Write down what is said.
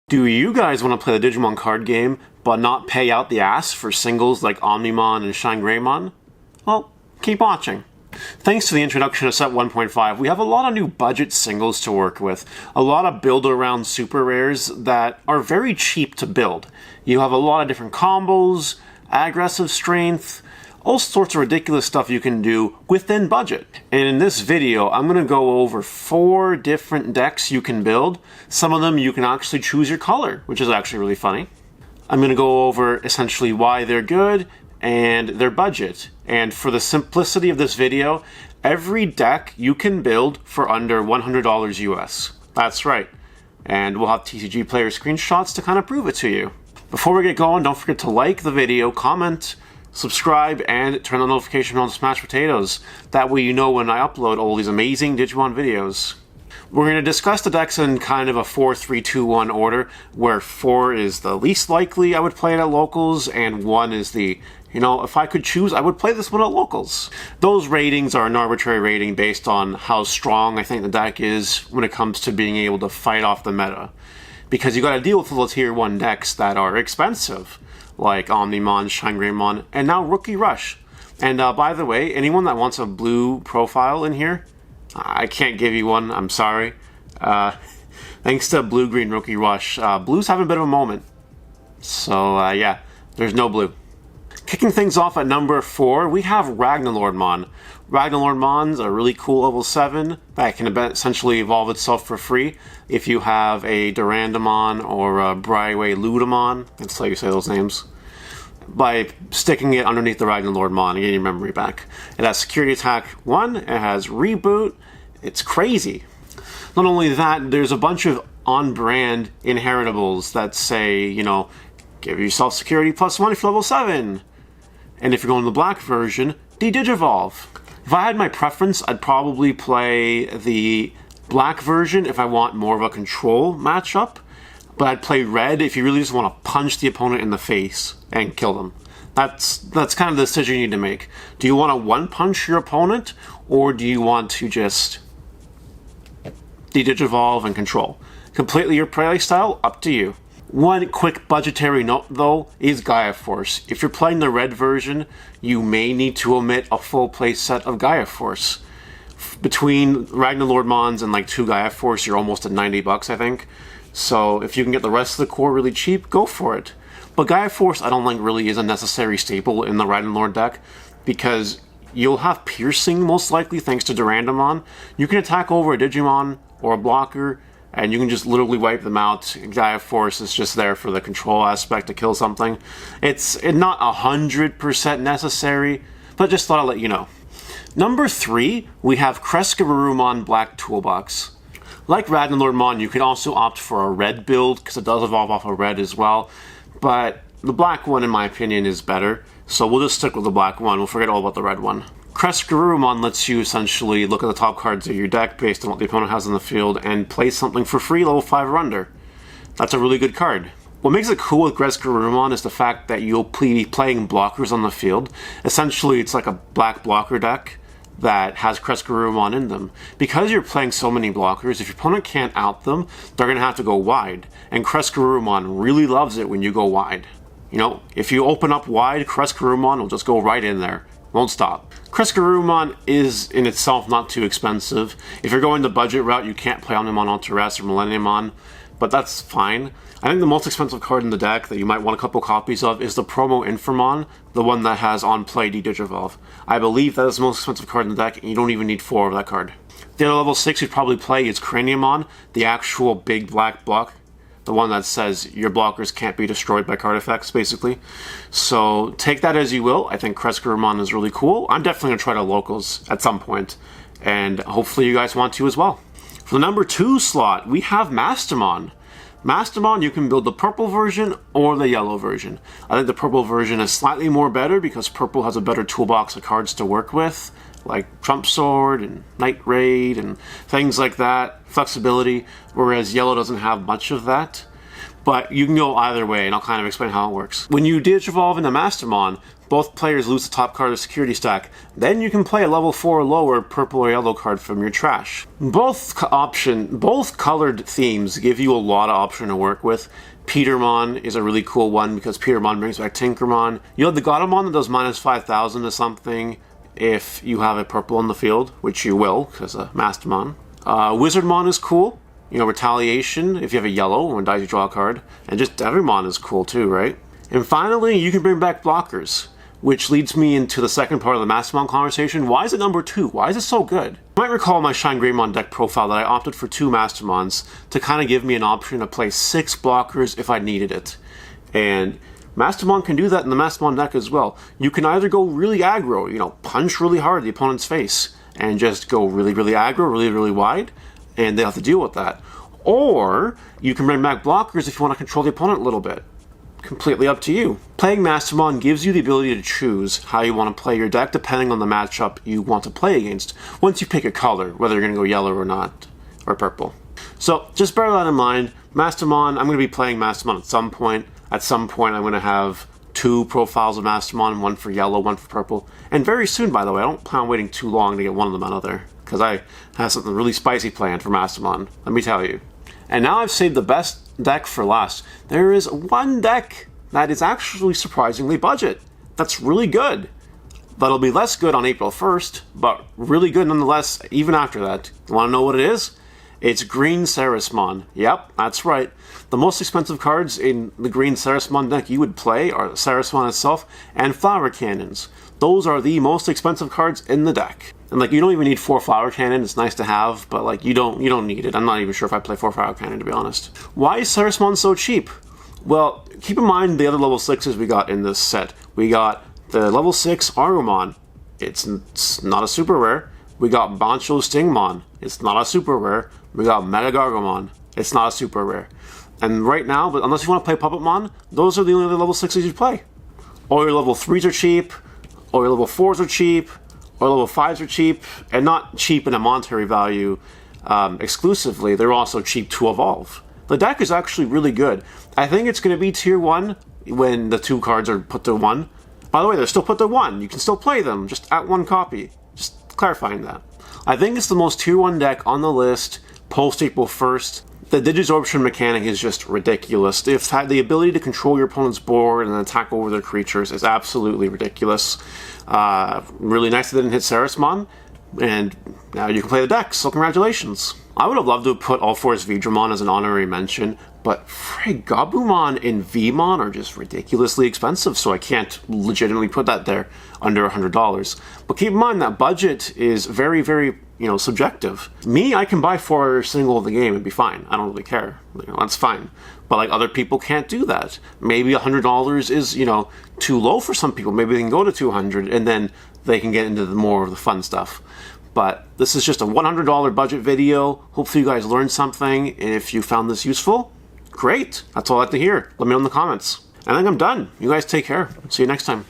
Do you guys want to play the Digimon card game, but not pay out the ass for singles like Omnimon and Shine Greymon? Well, keep watching. Thanks to the introduction of Set 1.5, we have a lot of new budget singles to work with, a lot of build-around super rares that are very cheap to build. You have a lot of different combos, aggressive strength, all sorts of ridiculous stuff you can do within budget. And in this video, I'm going to go over 4 different decks you can build. Some of them you can actually choose your color, which is actually really funny. I'm going to go over essentially why they're good and their budget. And for the simplicity of this video, every deck you can build for under $100 US. That's right. And we'll have TCG player screenshots to kind of prove it to you. Before we get going, don't forget to like the video, comment, subscribe, and turn the notification on to Smash Potatoes. That way you know when I upload all these amazing Digimon videos. We're going to discuss the decks in kind of a 4-3-2-1 order, where 4 is the least likely I would play it at locals, and 1 is the, if I could choose, I would play this one at locals. Those ratings are an arbitrary rating based on how strong I think the deck is when it comes to being able to fight off the meta. Because you got to deal with the tier 1 decks that are expensive, like Omnimon, Shine Greymon, and now Rookie Rush. And by the way, anyone that wants a blue profile in here, I can't give you one, I'm sorry. Thanks to Blue-Green Rookie Rush, blue's having a bit of a moment. So yeah, there's no blue. Kicking things off at number 4, we have Ragnalordmon. Ragnalordmon's a really cool level 7 that can essentially evolve itself for free if you have a Durandamon or a Bryway Ludamon, that's how you say those names, by sticking it underneath the Ragnalordmon and getting your memory back. It has Security Attack 1, it has Reboot, it's crazy. Not only that, there's a bunch of on-brand inheritables that say, give yourself Security +1 if you're level 7. And if you're going to the black version, de-Digivolve. If I had my preference, I'd probably play the black version if I want more of a control matchup, but I'd play red if you really just want to punch the opponent in the face and kill them. That's kind of the decision you need to make. Do you want to one-punch your opponent, or do you want to just de-Digivolve and control? Completely your play style, up to you. One quick budgetary note, though, is Gaia Force. If you're playing the red version, you may need to omit a full play set of Gaia Force. Between Ragnalordmons and like 2 Gaia Force, you're almost at $90, I think. So if you can get the rest of the core really cheap, go for it. But Gaia Force, I don't think really is a necessary staple in the Ragnalord deck, because you'll have Piercing most likely thanks to Durandamon. You can attack over a Digimon or a blocker, and you can just literally wipe them out. Gaia Force is just there for the control aspect to kill something. It's not 100% necessary, but just thought I'd let you know. Number 3, we have Crescarurumon Black Toolbox. Like Ragnalordmon, you can also opt for a red build, because it does evolve off of red as well, but the black one, in my opinion, is better, so we'll just stick with the black one. We'll forget all about the red one. Crescarurumon lets you essentially look at the top cards of your deck based on what the opponent has in the field and play something for free level 5 or under. That's a really good card. What makes it cool with Crescarurumon is the fact that you'll be playing blockers on the field. Essentially, it's like a black blocker deck that has Crescarurumon in them. Because you're playing so many blockers, if your opponent can't out them, they're going to have to go wide. And Crescarurumon really loves it when you go wide. If you open up wide, Crescarurumon will just go right in there. Won't stop. Crescarurumon is in itself not too expensive. If you're going the budget route, you can't play Omnimon Alteress or Millenniumon, but that's fine. I think the most expensive card in the deck that you might want a couple copies of is the Promo Inframon, the one that has on-play de-Digivolve. I believe that is the most expensive card in the deck, and you don't even need 4 of that card. The other level 6 you'd probably play is Craniumon, the actual big black block. The one that says your blockers can't be destroyed by card effects, basically. So take that as you will. I think Crescarurumon is really cool. I'm definitely going to try to locals at some point, and hopefully you guys want to as well. For the number 2 slot, we have Mastamon. Mastamon, you can build the purple version or the yellow version. I think the purple version is slightly more better because purple has a better toolbox of cards to work with, like Trump Sword and Night Raid and things like that, flexibility, whereas yellow doesn't have much of that. But you can go either way, and I'll kind of explain how it works. When you Digivolve into Mastermon, both players lose the top card of the security stack. Then you can play a level 4 or lower purple or yellow card from your trash. Both colored themes give you a lot of option to work with. Petermon is a really cool one because Petermon brings back Tinkermon. You have the Godamon that does minus 5,000 to something if you have a purple on the field, which you will because of Mastermon. Wizardmon is cool. You know, Retaliation if you have a yellow, when dies you draw a card. And just Devilmon is cool too, right? And finally, you can bring back blockers, which leads me into the second part of the Mastermon conversation. Why is it number 2? Why is it so good? You might recall my Shine Greymon deck profile that I opted for 2 Mastermons to kind of give me an option to play 6 blockers if I needed it. And Mastermon can do that in the Mastermon deck as well. You can either go really aggro, you know, punch really hard the opponent's face, and just go really, really aggro, really, really wide, and they have to deal with that. Or you can bring back blockers if you want to control the opponent a little bit. Completely up to you. Playing Mastermon gives you the ability to choose how you want to play your deck depending on the matchup you want to play against, once you pick a color, whether you're going to go yellow or not, or purple. So just bear that in mind. Mastermon, I'm going to be playing Mastermon at some point. At some point I'm going to have 2 profiles of Mastermon, one for yellow, one for purple. And very soon, by the way, I don't plan on waiting too long to get one of them out of there, because I have something really spicy planned for Mastermon, let me tell you. And now I've saved the best deck for last. There is one deck that is actually surprisingly budget. That's really good. That'll be less good on April 1st, but really good nonetheless even after that. You want to know what it is? It's Green Ceresmon. Yep, that's right. The most expensive cards in the Green Ceresmon deck you would play are Ceresmon itself and Flower Cannons. Those are the most expensive cards in the deck. And like, you don't even need 4 Flower Cannon. It's nice to have, but like, you don't need it. I'm not even sure if I play 4 Flower Cannon, to be honest. Why is Ceresmon so cheap? Well, keep in mind the other level 6s we got in this set. We got the level 6 Agumon. It's not a super rare. We got Bancho Stingmon. It's not a super rare. We got Mega Gargomon. It's not a super rare. And right now, but unless you want to play Puppetmon, those are the only other level 6s you play. All your level 3s are cheap. All your level 4s are cheap. Or level 5s are cheap, and not cheap in a monetary value exclusively, they're also cheap to evolve. The deck is actually really good. I think it's going to be tier 1 when the 2 cards are put to 1. By the way, they're still put to 1. You can still play them, just at 1 copy. Just clarifying that. I think it's the most tier 1 deck on the list post April 1st. The Digisorption mechanic is just ridiculous. The ability to control your opponent's board and attack over their creatures is absolutely ridiculous. Really nice that they didn't hit Ceresmon, and now you can play the deck, so congratulations. I would have loved to have put All-Force Veedramon as an honorary mention, but frig, Gabumon and Vmon are just ridiculously expensive, so I can't legitimately put that there under $100. But keep in mind that budget is very, very, subjective. Me, I can buy 4 single of the game and be fine. I don't really care. That's fine. But like, other people can't do that. Maybe $100 is, too low for some people. Maybe they can go to $200 and then they can get into more of the fun stuff. But this is just a $100 budget video. Hopefully you guys learned something, and if you found this useful, great. That's all I have to hear. Let me know in the comments. And I think I'm done. You guys take care. See you next time.